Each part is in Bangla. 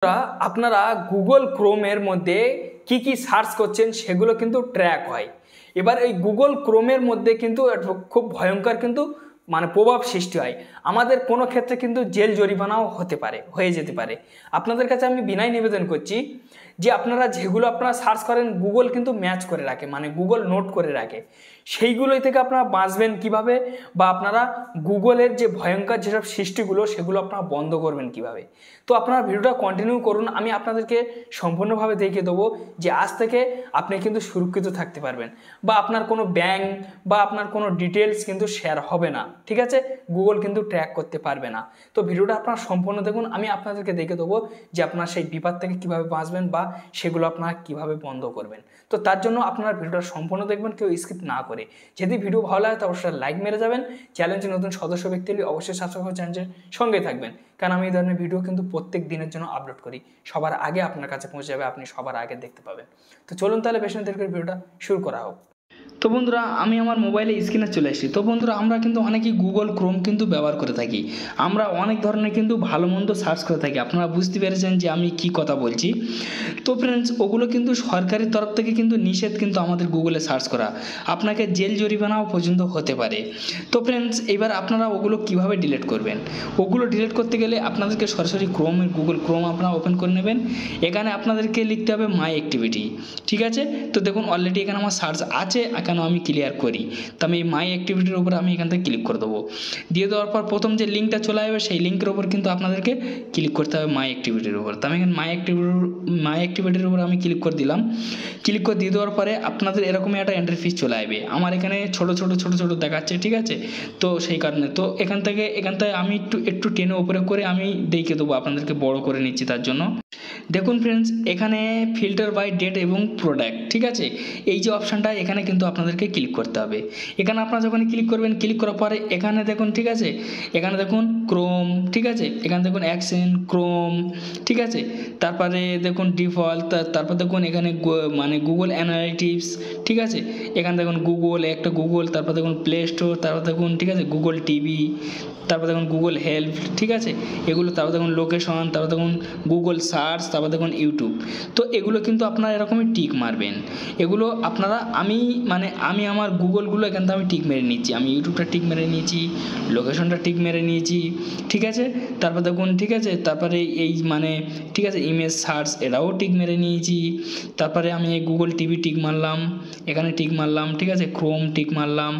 আপনারা গুগল ক্রোমের মধ্যে কি সার্চ করছেন সেগুলো কিন্তু ট্র্যাক হয়। এবার এই গুগল ক্রোমের মধ্যে কিন্তু খুব ভয়ঙ্কর কিন্তু প্রভাব সৃষ্টি হয়। আমাদের কোনো ক্ষেত্রে কিন্তু জেল জরিমানাও হয়ে যেতে পারে। আপনাদের কাছে আমি বিনয় নিবেদন করছি যে আপনারা যেগুলো সার্চ করেন গুগল কিন্তু ম্যাচ করে রাখে, গুগল নোট করে রাখে। সেইগুলোই থেকে আপনারা বাঁচবেন কিভাবে, বা আপনারা গুগলের যে ভয়ঙ্কর যেসব সৃষ্টিগুলো সেগুলো আপনারা বন্ধ করবেন কিভাবে। তো আপনারা ভিডিওটা কন্টিনিউ করুন, আমি আপনাদেরকে সম্পূর্ণভাবে দেখিয়ে দেবো যে আজ থেকে আপনি কিন্তু সুরক্ষিত থাকতে পারবেন, বা আপনার কোনো ব্যাংক বা আপনার কোনো ডিটেলস কিন্তু শেয়ার হবে না, ঠিক আছে? গুগল কিন্তু ট্র্যাক করতে পারবে না। তো ভিডিওটা আপনারা সম্পূর্ণ দেখুন, আমি আপনাদেরকে দেখিয়ে দেবো যে আপনারা সেই বিপদ থেকে কিভাবে বাঁচবেন বা সেগুলো আপনারা কিভাবে বন্ধ করবেন। তো তার জন্য আপনারা ভিডিওটা সম্পূর্ণ দেখবেন, কেউ স্কিপ না করে। যদি ভিডিও ভালো লাগে তো অবশ্যই লাইক মেরে যাবেন। চ্যানেলটি নতুন সদস্য ব্যক্তি হলে অবশ্যই সাবস্ক্রাইব করে চ্যানেলের সঙ্গে থাকবেন, কারণ আমি এই ধরনের ভিডিও কিন্তু প্রত্যেক দিনের জন্য আপলোড করি। সবার আগে আপনার কাছে পৌঁছে যাবে, আপনি সবার আগে দেখতে পাবেন। তো চলুন তাহলে বেশি দেরি করে ভিডিওটা শুরু করা হোক। তো বন্ধুরা, আমি আমার মোবাইলে স্ক্রিনে চলে এসেছি। তো বন্ধুরা, আমরা কিন্তু অনেকেই গুগল ক্রোম কিন্তু ব্যবহার করে থাকি। আমরা অনেক ধরনের কিন্তু ভালো মন্দ সার্চ করে থাকি। আপনারা বুঝতে পেরেছেন যে আমি কি কথা বলছি। তো ফ্রেন্ডস, ওগুলো কিন্তু সরকারি তরফ থেকে কিন্তু নিষেধ কিন্তু আমাদের গুগলে সার্চ করা। আপনাকে জেল জরিমানাও পর্যন্ত হতে পারে। তো ফ্রেন্ডস, এবার আপনারা ওগুলো কিভাবে ডিলিট করবেন? ওগুলো ডিলিট করতে গেলে আপনাদেরকে সরাসরি গুগল ক্রোম আপনারা ওপেন করে নেবেন। এখানে আপনাদেরকে লিখতে হবে মাই অ্যাক্টিভিটি, ঠিক আছে? তো দেখুন অলরেডি এখানে আমার সার্চ আছে, কেন আমি ক্লিয়ার করি। তো আমি মাই অ্যাক্টিভিটির উপর আমি এখান থেকে ক্লিক করে দেবো। দিয়ে দেওয়ার পর প্রথম যে লিঙ্কটা চলে আসবে সেই লিঙ্কের উপর কিন্তু আপনাদেরকে ক্লিক করতে হবে মাই অ্যাক্টিভিটির উপর। তো আমি এখানে মাই অ্যাক্টিভিটির উপর আমি ক্লিক করে দিলাম। ক্লিক করে দিয়ে দেওয়ার পরে আপনাদের এরকমই একটা ইন্টারফেস চলে আসবে। আমার এখানে ছোট ছোট দেখাচ্ছে, ঠিক আছে? তো সেই কারণে তো এখান থেকে আমি একটু টেনে উপরে করে আমি দেখিয়ে দেবো, আপনাদেরকে বড় করে নিচ্ছি তার জন্য। দেখুন ফ্রেন্ডস, এখানে ফিল্টার বাই ডেট এবং প্রোডাক্ট, ঠিক আছে? এই যে অপশানটা এখানে কিন্তু আপনাদেরকে ক্লিক করতে হবে। এখানে আপনারা যখন ক্লিক করবেন, ক্লিক করার পরে এখানে দেখুন, ঠিক আছে? এখানে দেখুন ক্রোম, ঠিক আছে? এখানে দেখুন অ্যাকশন ক্রোম, ঠিক আছে? তারপরে দেখুন ডিফল্ট, তারপর দেখুন এখানে গুগল অ্যানালিটিক্স, ঠিক আছে? এখানে দেখুন গুগল, তারপর দেখুন প্লে স্টোর, তারপর দেখুন, ঠিক আছে, গুগল টিভি, তারপর দেখুন গুগল হেল্প, ঠিক আছে? এগুলো, তারপর দেখুন লোকেশন, তারপর দেখুন গুগল সার্চ, তারপর দেখুন ইউটিউব। তো এগুলো কিন্তু আপনারা এরকমই টিক মারবেন। এগুলো আপনারা আমি আমার গুগলগুলো এখান থেকে আমি টিক মেরে নিচ্ছি। আমি ইউটিউবটা টিক মেরে নিয়েছি, লোকেশনটা টিক মেরে নিয়েছি, ঠিক আছে? তারপর দেখুন, ঠিক আছে, তারপরে এই ঠিক আছে, ইমেজ সার্চ এটাও টিক মেরে নিয়েছি। তারপরে আমি এই গুগল টিভি টিক মারলাম, এখানে টিক মারলাম, ঠিক আছে? ক্রোম টিক মারলাম,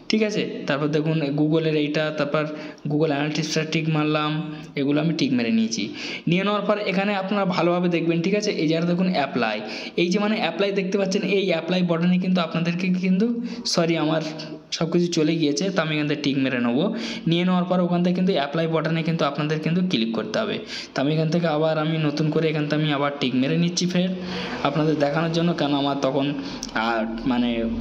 ঠিক আছে? তারপর দেখুন গুগলের এইটা, তারপর গুগল অ্যানালিটিক্সটা টিক মারলাম, এগুলো আমি টিক মেরে নিয়েছি। নিয়ে নেওয়ার পর এখানে আপনারা ভালোভাবে দেখবেন, ঠিক আছে? এই যারা দেখুন অ্যাপ্লাই, এই যে অ্যাপ্লাই দেখতে পাচ্ছেন, এই অ্যাপ্লাই বাটনে কিন্তু আপনাদেরকে কিন্তু আমার সব কিছু চলে গিয়েছে। তো আমি এখান থেকে টিক মেরে নেবো। নিয়ে নেওয়ার পর ওখান থেকে কিন্তু অ্যাপ্লাই বাটনে কিন্তু আপনাদের কিন্তু ক্লিক করতে হবে। তো আমি এখান থেকে আবার আমি নতুন করে এখান থেকে আমি আবার টিক মেরে নিচ্ছি ফের আপনাদের দেখানোর জন্য, কেন আমার তখন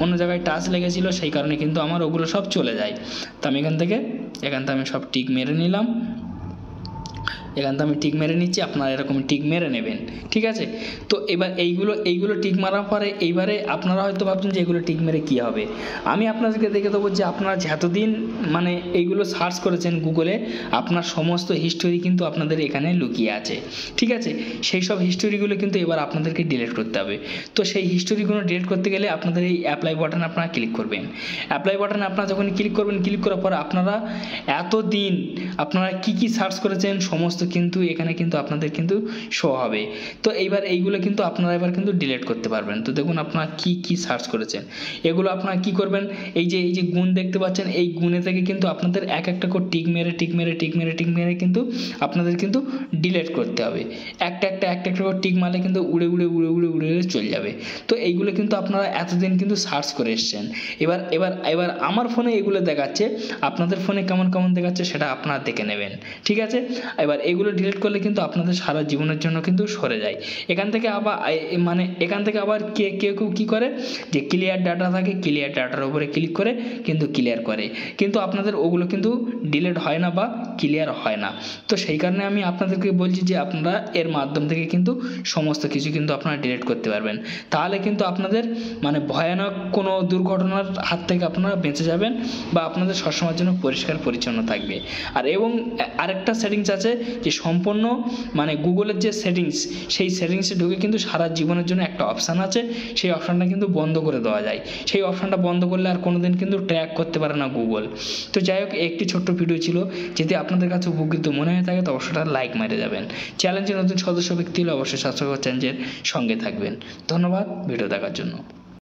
অন্য জায়গায় টাচ লেগেছিলো, সেই কারণে কিন্তু আমার ওগুলো সব চলে যায়। তো আমি এখান থেকে আমি সব টিক মেরে নিলাম। এখান থেকে আমি টিক মেরে নিচ্ছি, আপনারা এরকম টিক মেরে নেবেন, ঠিক আছে? তো এবার এইগুলো টিক মারার পরে এইবারে আপনারা হয়তো ভাবছেন যে এগুলো টিক মেরে কী হবে। আমি আপনাদেরকে দেখে দেবো যে আপনারা যতদিন এইগুলো সার্চ করেছেন গুগলে, আপনার সমস্ত হিস্টোরি কিন্তু আপনাদের এখানে লুকিয়ে আছে, ঠিক আছে? সেই সব হিস্টোরিগুলো কিন্তু এবার আপনাদেরকে ডিলিট করতে হবে। তো সেই হিস্টোরিগুলো ডিলিট করতে গেলে আপনাদের এই অ্যাপ্লাই বাটনে আপনারা ক্লিক করবেন। অ্যাপ্লাই বাটনে আপনারা যখন ক্লিক করবেন, ক্লিক করার পর আপনারা এতদিন আপনারা কি সার্চ করেছেন সমস্ত কিন্তু এখানে কিন্তু আপনাদের কিন্তু শো হবে। তো এইবার এইগুলো কিন্তু আপনারা এবার কিন্তু ডিলিট করতে পারবেন। তো দেখুন আপনারা কি সার্চ করেছেন, এগুলো আপনারা কি করবেন, এই যে গুণ দেখতে পাচ্ছেন, এই গুণে থেকে কিন্তু আপনাদের একটা করে টিক মেরে কিন্তু আপনাদের কিন্তু ডিলিট করতে হবে। একটা করে টিক মারলে কিন্তু উড়ে চলে যাবে। তো এইগুলো কিন্তু আপনারা এতদিন কিন্তু সার্চ করে এসছেন। এবার আমার ফোনে এগুলো দেখাচ্ছে, আপনাদের ফোনে কেমন দেখাচ্ছে সেটা আপনারা দেখে নেবেন, ঠিক আছে? এবার এগুলো ডিলিট করলে কিন্তু আপনাদের সারা জীবনের জন্য কিন্তু সরে যায়। এখান থেকে আবার কেউ কী করে, যে ক্লিয়ার ডাটা থাকে, ক্লিয়ার ডাটার উপরে ক্লিক করে কিন্তু ক্লিয়ার করে, কিন্তু আপনাদের ওগুলো কিন্তু ডিলিট হয় না বা ক্লিয়ার হয় না। তো সেই কারণে আমি আপনাদেরকে বলছি যে আপনারা এর মাধ্যম থেকে কিন্তু সমস্ত কিছু কিন্তু আপনারা ডিলিট করতে পারবেন। তাহলে কিন্তু আপনাদের ভয়ানক কোনো দুর্ঘটনার হাত থেকে আপনারা বেঁচে যাবেন, বা আপনাদের সবসময়ের জন্য পরিষ্কার পরিচ্ছন্ন থাকবে। এবং আরেকটা সেটিংস আছে, যে সম্পূর্ণ মানে গুগলের যে সেটিংস, সেই সেটিংসে ঢুকে কিন্তু সারা জীবনের জন্য একটা অপশান আছে, সেই অপশানটা কিন্তু বন্ধ করে দেওয়া যায়। সেই অপশানটা বন্ধ করলে আর কোনোদিন কিন্তু ট্র্যাক করতে পারে না গুগল। তো যাই হোক, একটি ছোট্ট ভিডিও ছিল, যদি আপনাদের কাছে উপকৃত মনে হয়ে থাকে তো অবশ্যই লাইক মেরে যাবেন। চ্যানেলটির নতুন সদস্য ব্যক্তি হলে অবশ্যই সাবস্ক্রাইব চ্যানেলের সঙ্গে থাকবেন। ধন্যবাদ ভিডিও দেখার জন্য।